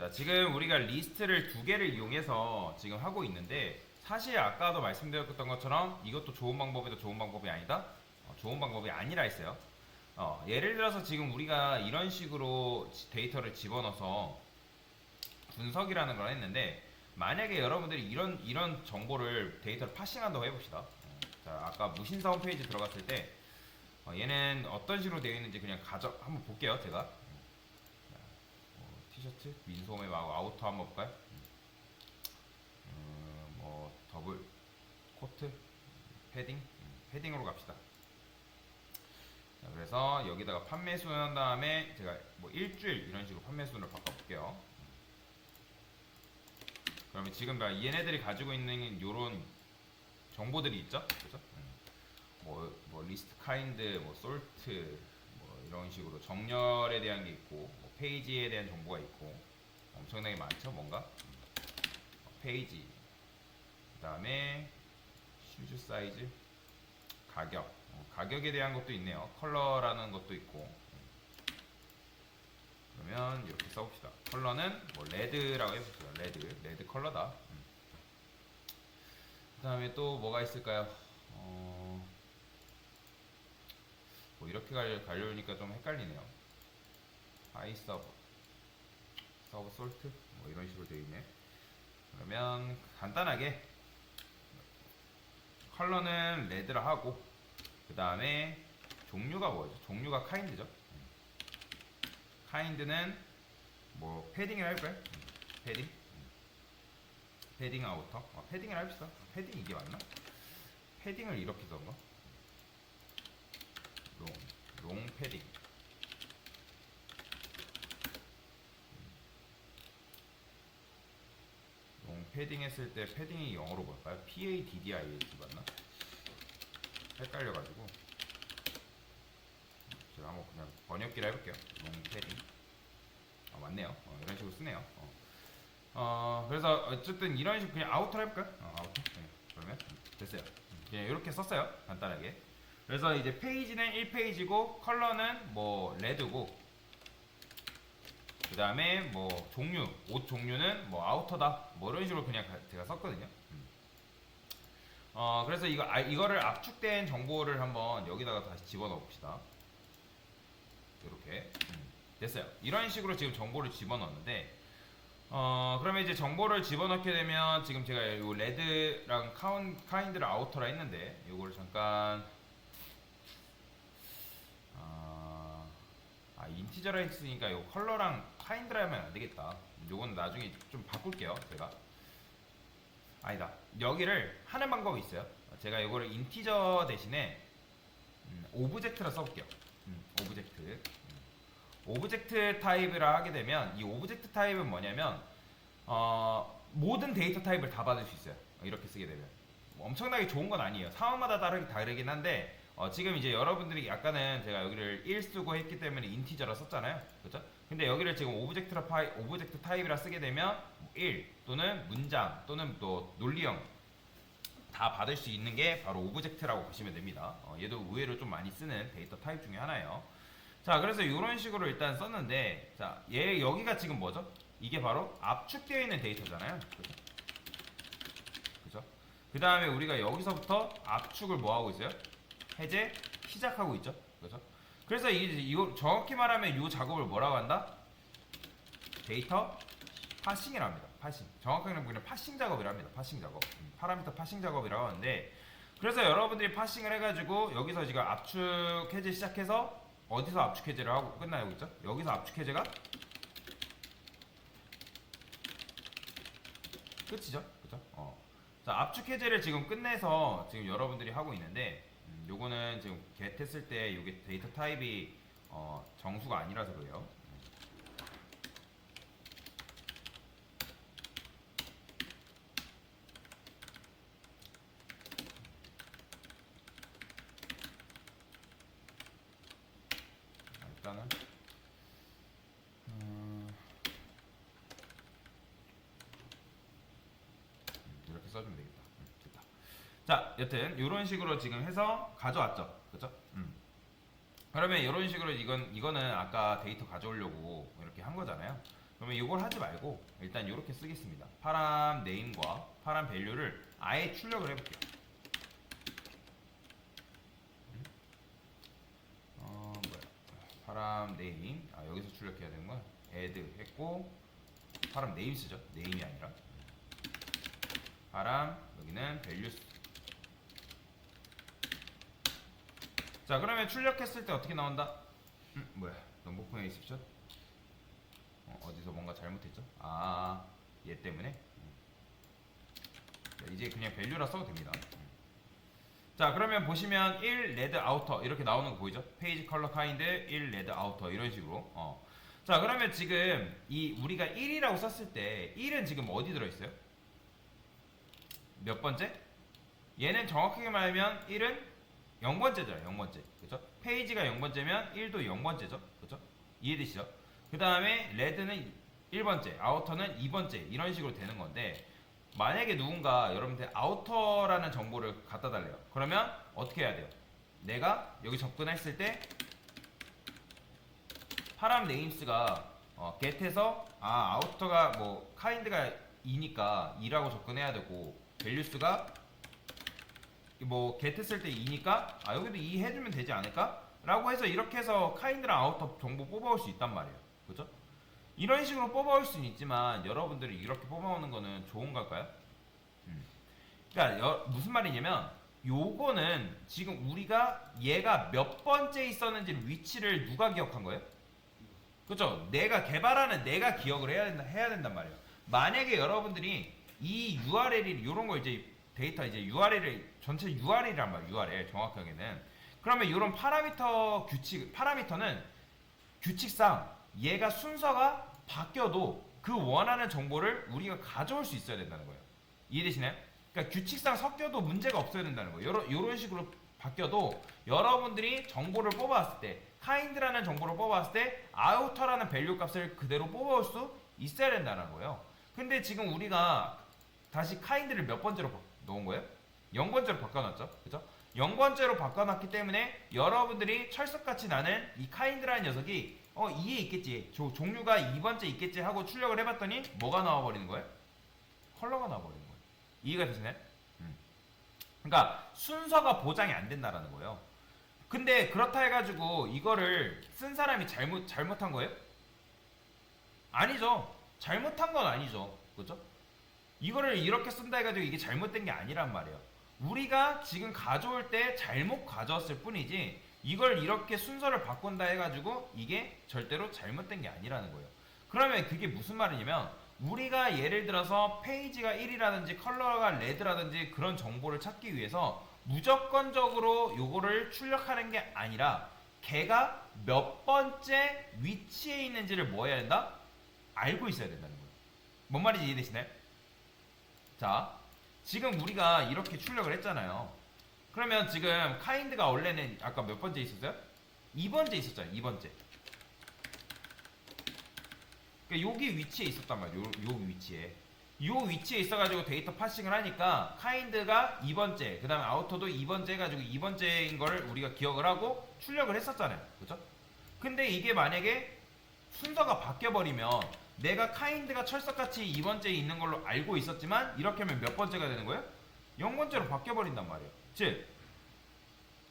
자, 지금 우리가 리스트를 두 개를 이용해서 지금 하고 있는데, 사실 아까도 말씀드렸던 것처럼 이것도 좋은 방법이다, 좋은 방법이 아니다? 좋은 방법이 아니라 했어요. 예를 들어서 지금 우리가 이런 식으로 데이터를 집어넣어서 분석이라는 걸 했는데, 만약에 여러분들이 이런 정보를 데이터를 파싱한다고 해봅시다. 자, 아까 무신사 홈페이지 들어갔을 때 얘는 어떤 식으로 되어 있는지 그냥 한번 볼게요. 제가 티셔츠 민소매 하고 아우터 한번 볼까요? 뭐 더블 코트 패딩 패딩으로 갑시다. 자, 그래서 여기다가 판매순 한 다음에 제가 뭐 일주일 이런 식으로 판매순을 바꿔볼게요. 그러면 지금 얘네들이 가지고 있는 요런 정보들이 있죠? 그죠? 뭐 리스트 카인드, 뭐 솔트, 뭐 이런 식으로 정렬에 대한 게 있고, 뭐 페이지에 대한 정보가 있고, 엄청나게 많죠? 뭔가 페이지, 그 다음에 슈즈 사이즈, 가격, 가격에 대한 것도 있네요. 컬러라는 것도 있고. 그러면 이렇게 써봅시다. 컬러는 뭐 레드라고 해봅시다. 레드 컬러다. 그 다음에 또 뭐가 있을까요? 뭐 이렇게 가려니까 좀 헷갈리네요. 하이 서브 솔트 뭐 이런 식으로 되어 있네. 그러면 간단하게 컬러는 레드라 하고, 그 다음에 종류가 뭐죠? 종류가 카인드죠. 카인드는 뭐 패딩을 할까요? 패딩 아우터. 패딩을 합시다. 패딩 이게 맞나? 패딩을 이렇게 써봐. 롱 패딩. 롱 패딩 했을 때 패딩이 영어로 뭘까요? PADDIH 맞나? 헷갈려가지고 제가 한번 그냥 번역기를 해볼게요. 롱 패딩. 맞네요. 이런 식으로 쓰네요. 그래서 어쨌든 이런 식으로 그냥 아우터를 해볼까요? 아우터. 네, 그러면 됐어요. 그냥 이렇게 썼어요. 간단하게. 그래서 이제 페이지는 1페이지고 컬러는 뭐 레드고, 그 다음에 뭐 종류, 옷 종류는 뭐 아우터다, 뭐 이런 식으로 그냥 제가 썼거든요. 그래서 이거를 압축된 정보를 한번 여기다가 다시 집어넣어 봅시다. 이렇게 됐어요. 이런 식으로 지금 정보를 집어넣었는데, 그러면 이제 정보를 집어넣게 되면 지금 제가 이 레드랑 카인드를 아우터라 했는데, 이거를 잠깐 인티저라 했으니까 이 컬러랑 카인드라 하면 안 되겠다. 요건 나중에 좀 바꿀게요. 제가 아니다. 여기를 하는 방법이 있어요. 제가 이거를 인티저 대신에 오브젝트라 써볼게요. 오브젝트 타입이라 하게 되면, 이 오브젝트 타입은 뭐냐면 모든 데이터 타입을 다 받을 수 있어요. 이렇게 쓰게 되면 뭐 엄청나게 좋은 건 아니에요. 상황마다 다르긴 한데, 지금 이제 여러분들이 약간은 제가 여기를 1 쓰고 했기 때문에 인티저라 썼잖아요. 그렇죠? 근데 여기를 지금 오브젝트 타입이라 쓰게 되면 1 또는 문장 또는 또 논리형 다 받을 수 있는 게 바로 오브젝트라고 보시면 됩니다. 얘도 의외로 좀 많이 쓰는 데이터 타입 중에 하나예요. 자, 그래서 이런 식으로 일단 썼는데, 자, 여기가 지금 뭐죠? 이게 바로 압축되어 있는 데이터잖아요. 그죠? 그죠? 그 다음에 우리가 여기서부터 압축을 뭐 하고 있어요? 해제 시작하고 있죠. 그죠? 그래서 이거 정확히 말하면 이 작업을 뭐라고 한다? 데이터 파싱이라고 합니다. 파싱. 정확하게는 그냥 파싱 작업이라 합니다. 파싱 작업. 파라미터 파싱 작업이라고 하는데, 그래서 여러분들이 파싱을 해가지고 여기서 지금 압축 해제 시작해서 어디서 압축 해제를 하고 끝나요, 그죠? 여기서 압축 해제가 끝이죠, 그죠? 자, 압축 해제를 지금 끝내서 지금 여러분들이 하고 있는데, 요거는 지금 get 했을 때 요게 데이터 타입이 정수가 아니라서 그래요. 일단은 이렇게 써주면 되겠다. 됐다. 자, 여튼 이런 식으로 지금 해서 가져왔죠, 그죠? 그러면 이런 식으로 이거는 아까 데이터 가져오려고 이렇게 한 거잖아요. 그러면 이걸 하지 말고 일단 이렇게 쓰겠습니다. 파람 네임과 파람 밸류를 아예 출력을 해볼게요. 뭐야? 파람 네임. 여기서 출력해야 되는 거야. add 했고 파람 네임 쓰죠. 네임이 아니라 파람 여기는 밸류스. 자 그러면 출력했을 때 어떻게 나온다? 뭐야? 넘버폰에 있었죠? 어디서 뭔가 잘못했죠? 얘 때문에. 자, 이제 그냥 밸류라 써도 됩니다. 자 그러면 보시면 1 레드 아우터 이렇게 나오는 거 보이죠? 페이지 컬러 카인드 1 레드 아우터 이런 식으로. 자 그러면 지금 이 우리가 1이라고 썼을 때 1은 지금 어디 들어있어요? 몇 번째? 얘는 정확하게 말하면 1은 0번째잖아요. 0번째. 그죠? 페이지가 0번째면 1도 0번째죠. 그죠? 이해되시죠? 그 다음에 레드는 1번째, 아우터는 2번째 이런 식으로 되는 건데 만약에 누군가 여러분들 아우터라는 정보를 갖다 달래요. 그러면 어떻게 해야 돼요? 내가 여기 접근했을 때 파람 네임스가 get에서 아우터가 뭐 kind가 2니까 2라고 접근해야 되고 밸류스가 뭐 get 쓸 때 2니까 여기도 2 해주면 되지 않을까? 라고 해서 이렇게 해서 kind랑 아우터 정보 뽑아올 수 있단 말이에요. 그죠? 이런 식으로 뽑아올 수는 있지만 여러분들이 이렇게 뽑아오는 거는 좋은 걸까요? 그러니까 무슨 말이냐면 요거는 지금 우리가 얘가 몇 번째 있었는지 위치를 누가 기억한 거예요? 그죠? 내가 개발하는 내가 기억을 해야 된단 말이에요. 만약에 여러분들이 이 URL이 이런 거 이제 데이터 이제 URL을 전체 URL이란 말이에요. URL 정확하게는. 그러면 이런 파라미터는 규칙상 얘가 순서가 바뀌어도 그 원하는 정보를 우리가 가져올 수 있어야 된다는 거예요. 이해되시나요? 그러니까 규칙상 섞여도 문제가 없어야 된다는 거예요. 이런 식으로 바뀌어도 여러분들이 정보를 뽑아왔을 때 kind라는 정보를 뽑아왔을 때 outer라는 밸류 값을 그대로 뽑아올 수 있어야 된다는 거예요. 근데 지금 우리가 다시 kind를 몇 번째로 넣은 거예요? 0번째로 바꿔놨죠. 그죠? 0번째로 바꿔놨기 때문에 여러분들이 철석같이 나는 이 kind라는 녀석이 2에 있겠지. 종류가 2번째 있겠지 하고 출력을 해봤더니 뭐가 나와버리는 거예요? 컬러가 나와버리는 거예요. 이해가 되시나요? 그러니까 순서가 보장이 안 된다라는 거예요. 근데 그렇다 해가지고 이거를 쓴 사람이 잘못한 거예요? 아니죠. 잘못한 건 아니죠. 그죠? 이거를 이렇게 쓴다 해가지고 이게 잘못된 게 아니란 말이에요. 우리가 지금 가져올 때 잘못 가져왔을 뿐이지 이걸 이렇게 순서를 바꾼다 해가지고 이게 절대로 잘못된 게 아니라는 거예요. 그러면 그게 무슨 말이냐면 우리가 예를 들어서 페이지가 1이라든지 컬러가 레드라든지 그런 정보를 찾기 위해서 무조건적으로 요거를 출력하는 게 아니라 걔가 몇 번째 위치에 있는지를 뭐 해야 된다? 알고 있어야 된다는 거예요. 뭔 말인지 이해되시나요? 자, 지금 우리가 이렇게 출력을 했잖아요. 그러면 지금 kind가 원래는 아까 몇 번째 있었어요? 2번째 있었잖아요. 2번째. 그러니까 여기 위치에 있었단 말이에요. 요 위치에. 요 위치에 있어가지고 데이터 파싱을 하니까 kind가 2번째, 그 다음에 아우터도 2번째 해가지고 2번째인 걸 우리가 기억을 하고 출력을 했었잖아요. 그죠? 근데 이게 만약에 순서가 바뀌어버리면 내가 kind가 철석같이 2번째에 있는 걸로 알고 있었지만 이렇게 하면 몇 번째가 되는 거예요? 0번째로 바뀌어버린단 말이에요. 즉,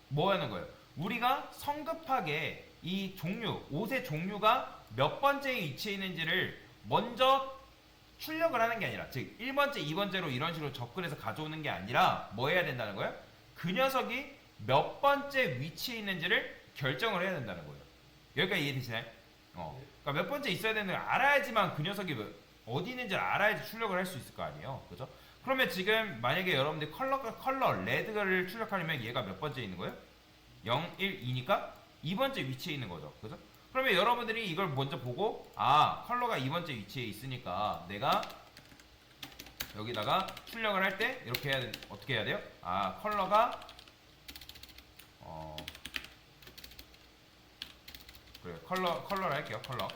뭐 하는 거예요? 우리가 성급하게 이 종류, 옷의 종류가 몇 번째에 위치해 있는지를 먼저 출력을 하는 게 아니라, 즉 1번째, 2번째로 이런 식으로 접근해서 가져오는 게 아니라 뭐 해야 된다는 거예요? 그 녀석이 몇 번째 위치에 있는지를 결정을 해야 된다는 거예요. 여기까지 이해되시나요? 그러니까 몇 번째 있어야 되는 걸 알아야지만 그 녀석이 어디 있는지 알아야지 출력을 할 수 있을 거 아니에요. 그죠? 그러면 지금 만약에 여러분들 컬러 레드를 출력하려면 얘가 몇 번째에 있는 거예요? 0, 1, 2니까 2번째 위치에 있는 거죠. 그죠? 그러면 여러분들이 이걸 먼저 보고 컬러가 2번째 위치에 있으니까 내가 여기다가 출력을 할 때 이렇게 어떻게 해야 돼요? 컬러가 그래 컬러를 할게요. 컬러.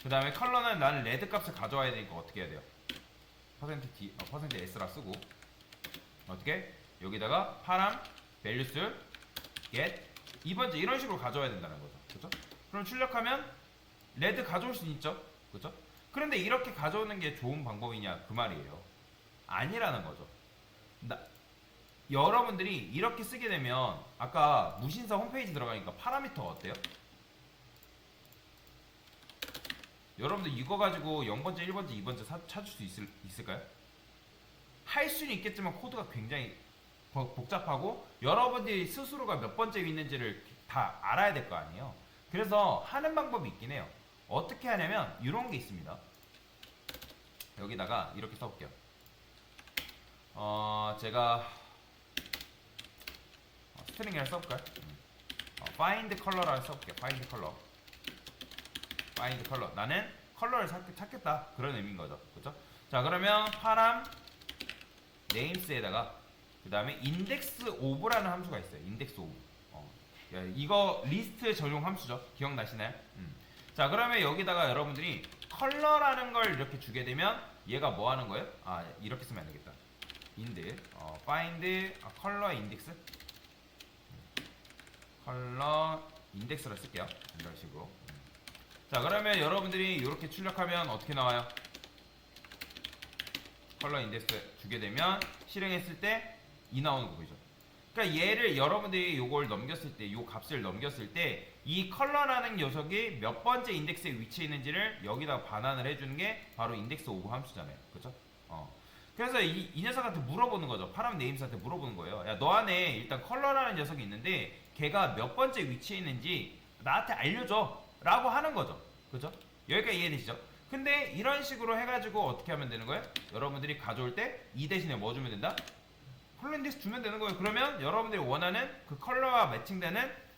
그 다음에 컬러는 나는 레드 값을 가져와야 되니까 어떻게 해야 돼요? %D, %S라 쓰고 어떻게? 여기다가 파람, 밸류스, get 2번째 이런 식으로 가져와야 된다는 거죠. 그죠? 그럼 출력하면 레드 가져올 수 있죠. 그죠? 그런데 이렇게 가져오는 게 좋은 방법이냐 그 말이에요. 아니라는 거죠. 여러분들이 이렇게 쓰게 되면 아까 무신사 홈페이지 들어가니까 파라미터가 어때요? 여러분들 이거 가지고 0번째, 1번째, 2번째 찾을 수 있을까요? 할 수는 있겠지만 코드가 굉장히 복잡하고 여러분들이 스스로가 몇 번째 있는지를 다 알아야 될 거 아니에요. 그래서 하는 방법이 있긴 해요. 어떻게 하냐면 이런 게 있습니다. 여기다가 이렇게 써볼게요. 제가 스트링을 써볼까요? find color라고 써볼게요. find color. find color. 나는 컬러를 찾겠다. 그런 의미인 거죠. 그렇죠? 자, 그러면 파람 names에다가 그 다음에 index of라는 함수가 있어요. index of. 이거 리스트 전용 함수죠. 기억나시나요? 자, 그러면 여기다가 여러분들이 컬러라는 걸 이렇게 주게 되면 얘가 뭐 하는 거예요? 이렇게 쓰면 안 되겠다. find 컬러 인덱스. 컬러 인덱스를 쓸게요. 이런 식으로. 자, 그러면 여러분들이 이렇게 출력하면 어떻게 나와요? 컬러 인덱스 주게 되면 실행했을 때 이 나오는 거 보이죠? 그러니까 얘를 여러분들이 요걸 넘겼을 때, 요 값을 넘겼을 때 이 컬러라는 녀석이 몇 번째 인덱스에 위치해 있는지를 여기다 반환을 해주는 게 바로 인덱스 오브 함수잖아요. 그렇죠? 그래서 이 녀석한테 물어보는 거죠. 파람 네임스한테 물어보는 거예요. 야, 너 안에 일단 컬러라는 녀석이 있는데 걔가 몇 번째 위치에 있는지 나한테 알려줘 라고 하는 거죠. 그죠? 여기까지 이해되시죠? 근데 이런 식으로 해가지고 어떻게 하면 되는 거예요? 여러분들이 가져올 때 이 대신에 뭐 주면 된다? 컬러 인덱스 주면 되는 거예요. 그러면 여러분들이 원하는 그 컬러와 매칭되는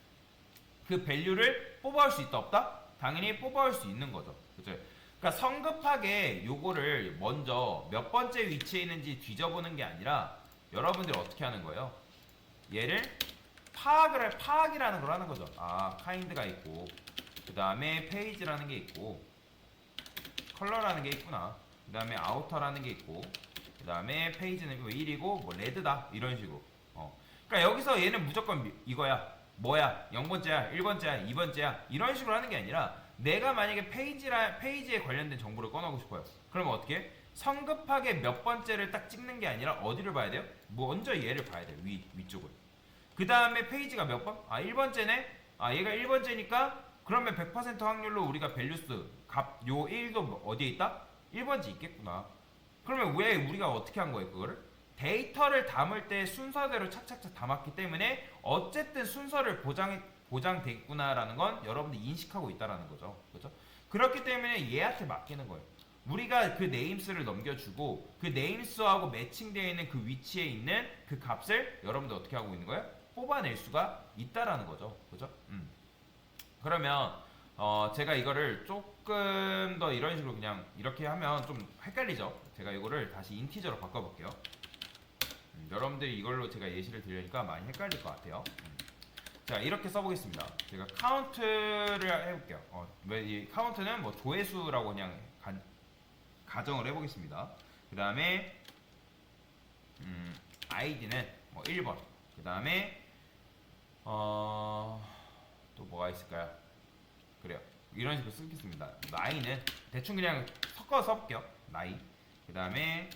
그 밸류를 뽑아올 수 있다 없다? 당연히 뽑아올 수 있는 거죠. 그죠? 그러니까 성급하게 요거를 먼저 몇 번째 위치에 있는지 뒤져보는 게 아니라 여러분들이 어떻게 하는 거예요? 얘를 파악이라는 걸 하는 거죠. kind가 있고 그 다음에 페이지라는 게 있고 컬러라는 게 있구나. 그 다음에 아우터라는 게 있고 그 다음에 페이지는 1이고 뭐 레드다 이런 식으로. 그러니까 여기서 얘는 무조건 이거야. 뭐야? 0번째야, 1번째야, 2번째야 이런 식으로 하는 게 아니라 내가 만약에 페이지에 관련된 정보를 꺼내고 싶어요. 그러면 어떻게 해? 성급하게 몇 번째를 딱 찍는 게 아니라 어디를 봐야 돼요? 먼저 얘를 봐야 돼요. 위쪽을. 그 다음에 페이지가 몇 번? 1번째네? 얘가 1번째니까 그러면 100% 확률로 우리가 밸류스 요 1도 어디에 있다? 1번째 있겠구나. 그러면 왜 우리가 어떻게 한 거예요? 그거를? 데이터를 담을 때 순서대로 착착착 담았기 때문에 어쨌든 순서를 보장돼 있구나라는 건 여러분들이 인식하고 있다라는 거죠. 그렇죠? 그렇기 때문에 얘한테 맡기는 거예요. 우리가 그 네임스를 넘겨주고 그 네임스하고 매칭되어 있는 그 위치에 있는 그 값을 여러분들 어떻게 하고 있는 거예요? 뽑아낼 수가 있다라는 거죠. 그죠? 그러면 제가 이거를 조금 더 이런 식으로 그냥 이렇게 하면 좀 헷갈리죠? 제가 이거를 다시 인티저로 바꿔볼게요. 여러분들이 이걸로 제가 예시를 드리니까 많이 헷갈릴 것 같아요. 자, 이렇게 써보겠습니다. 제가 카운트를 해볼게요. 이 카운트는 뭐 조회수라고 그냥 가정을 해보겠습니다. 그 다음에 아이디는 뭐 1번. 그 다음에 또 뭐가 있을까요? 그래요. 이런 식으로 쓰겠습니다. 나이는 대충 그냥 섞어서 써볼게요. 나이. 그 다음에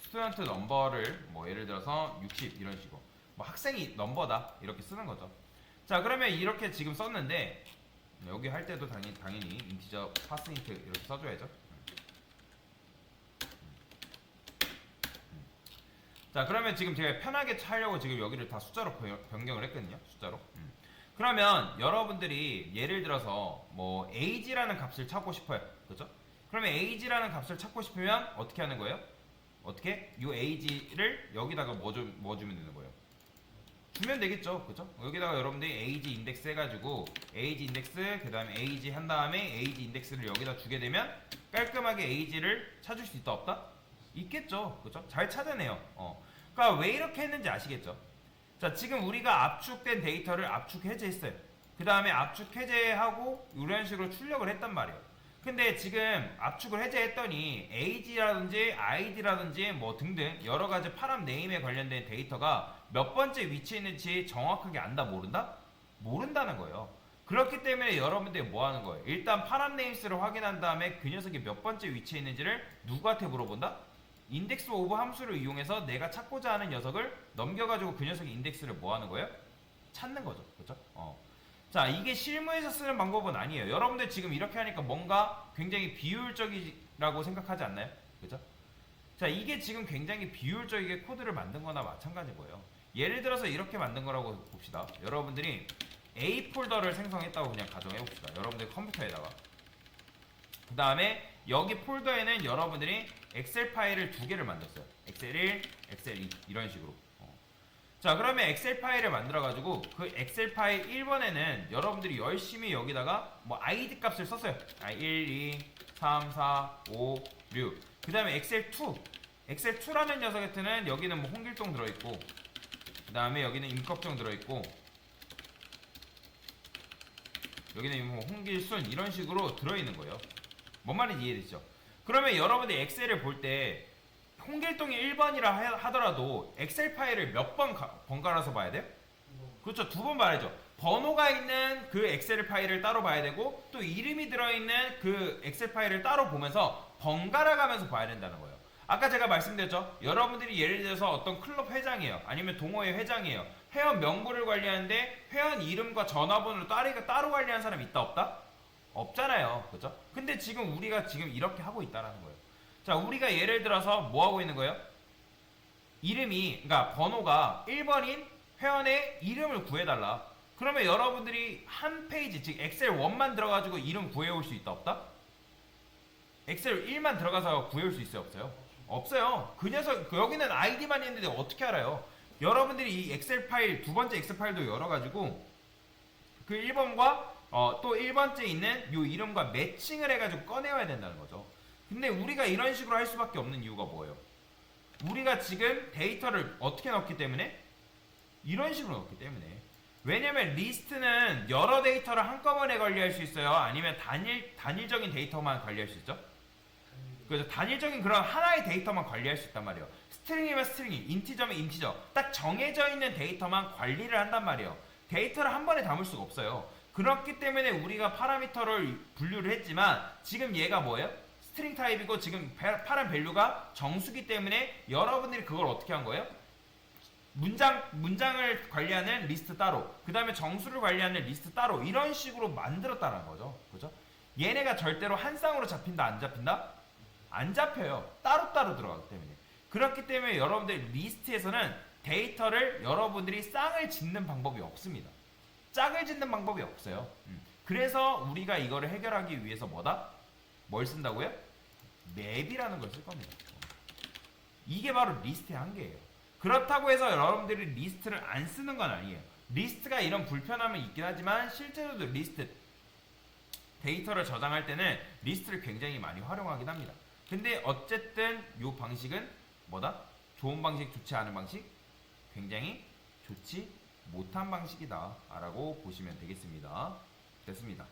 스튜던트 넘버를 뭐 예를 들어서 60 이런 식으로 뭐 학생이 넘버다 이렇게 쓰는 거죠. 자, 그러면 이렇게 지금 썼는데 여기 할 때도 당연히 인티저 파스인트 이렇게 써줘야죠. 자, 그러면 지금 제가 편하게 하려고 지금 여기를 다 숫자로 변경을 했거든요. 숫자로. 그러면 여러분들이 예를 들어서 뭐 age라는 값을 찾고 싶어요. 그죠? 그러면 age라는 값을 찾고 싶으면 어떻게 하는 거예요? 어떻게? 이 age를 여기다가 뭐 주면 되는 거예요? 주면 되겠죠. 그죠? 여기다가 여러분들이 age 인덱스 해가지고 age 인덱스 그 다음에 age 한 다음에 age 인덱스를 여기다 주게 되면 깔끔하게 age를 찾을 수 있다 없다? 있겠죠. 그죠? 잘 찾아내요. 그러니까 왜 이렇게 했는지 아시겠죠? 자, 지금 우리가 압축된 데이터를 압축 해제했어요. 그 다음에 압축 해제하고 이런 식으로 출력을 했단 말이에요. 근데 지금 압축을 해제했더니 age라든지 id라든지 뭐 등등 여러가지 파람 네임에 관련된 데이터가 몇 번째 위치에 있는지 정확하게 안다 모른다? 모른다는 거예요. 그렇기 때문에 여러분들이 뭐 하는 거예요? 일단 파란 네임스를 확인한 다음에 그 녀석이 몇 번째 위치에 있는지를 누구한테 물어본다? 인덱스 오브 함수를 이용해서 내가 찾고자 하는 녀석을 넘겨가지고 그 녀석의 인덱스를 뭐 하는 거예요? 찾는 거죠. 그렇죠? 자, 이게 실무에서 쓰는 방법은 아니에요. 여러분들 지금 이렇게 하니까 뭔가 굉장히 비효율적이라고 생각하지 않나요? 그죠? 자, 이게 지금 굉장히 비효율적이게 코드를 만든 거나 마찬가지인 거예요. 예를 들어서 이렇게 만든 거라고 봅시다. 여러분들이 A 폴더를 생성했다고 그냥 가정해 봅시다. 여러분들 컴퓨터에다가. 그 다음에 여기 폴더에는 여러분들이 엑셀 파일을 두 개를 만들었어요. 엑셀 1, 엑셀 2 이런 식으로. 자, 그러면 엑셀 파일을 만들어가지고 그 엑셀 파일 1번에는 여러분들이 열심히 여기다가 뭐 아이디 값을 썼어요. 1, 2, 3, 4, 5, 6. 그 다음에 엑셀 2. 엑셀 2라는 녀석한테는 여기는 뭐 홍길동 들어있고, 그 다음에 여기는 임꺽정 들어있고, 여기는 뭐 홍길순 이런 식으로 들어있는 거예요. 뭔 말인지 이해되시죠? 그러면 여러분들이 엑셀을 볼 때 홍길동이 1번이라 하더라도 엑셀 파일을 몇 번 번갈아서 봐야 돼요? 그렇죠. 두 번 봐야죠. 번호가 있는 그 엑셀 파일을 따로 봐야 되고 또 이름이 들어있는 그 엑셀 파일을 따로 보면서 번갈아 가면서 봐야 된다는 거예요. 아까 제가 말씀드렸죠. 여러분들이 예를 들어서 어떤 클럽 회장이에요. 아니면 동호회 회장이에요. 회원 명부를 관리하는데 회원 이름과 전화번호를 따로 관리하는 사람이 있다 없다? 없잖아요. 그죠? 근데 지금 우리가 지금 이렇게 하고 있다는 거예요. 자, 우리가 예를 들어서 뭐 하고 있는 거예요? 이름이, 그러니까 번호가 1번인 회원의 이름을 구해달라. 그러면 여러분들이 한 페이지, 즉 엑셀 1만 들어가지고 이름 구해올 수 있다 없다? 엑셀 1만 들어가서 구해올 수 있어요 없어요? 없어요. 그 녀석 여기는 아이디만 있는데 어떻게 알아요? 여러분들이 이 엑셀 파일, 두 번째 엑셀 파일도 열어가지고 그 1번과 또 1번째 있는 요 이름과 매칭을 해가지고 꺼내와야 된다는 거죠. 근데 우리가 이런 식으로 할 수밖에 없는 이유가 뭐예요? 우리가 지금 데이터를 어떻게 넣기 때문에? 이런 식으로 넣기 때문에. 왜냐면 리스트는 여러 데이터를 한꺼번에 관리할 수 있어요? 아니면 단일적인 데이터만 관리할 수 있죠? 그래서 단일적인 그런 하나의 데이터만 관리할 수 있단 말이에요. 스트링이면 스트링이, 인티저면 인티저. 딱 정해져 있는 데이터만 관리를 한단 말이에요. 데이터를 한 번에 담을 수가 없어요. 그렇기 때문에 우리가 파라미터를 분류를 했지만 지금 얘가 뭐예요? 스트링 타입이고 지금 파란 밸류가 정수기 때문에 여러분들이 그걸 어떻게 한 거예요? 문장을 관리하는 리스트 따로, 그 다음에 정수를 관리하는 리스트 따로 이런 식으로 만들었다는 거죠. 그죠? 얘네가 절대로 한 쌍으로 잡힌다 안 잡힌다? 안 잡혀요. 따로따로 들어가기 때문에. 그렇기 때문에 여러분들 리스트에서는 데이터를 여러분들이 쌍을 짓는 방법이 없습니다. 짝을 짓는 방법이 없어요. 그래서 우리가 이거를 해결하기 위해서 뭐다? 뭘 쓴다고요? 맵이라는 걸 쓸 겁니다. 이게 바로 리스트의 한계예요. 그렇다고 해서 여러분들이 리스트를 안 쓰는 건 아니에요. 리스트가 이런 불편함은 있긴 하지만 실제로도 리스트 데이터를 저장할 때는 리스트를 굉장히 많이 활용하긴 합니다. 근데 어쨌든 이 방식은 뭐다? 좋은 방식, 좋지 않은 방식? 굉장히 좋지 못한 방식이다 라고 보시면 되겠습니다. 됐습니다.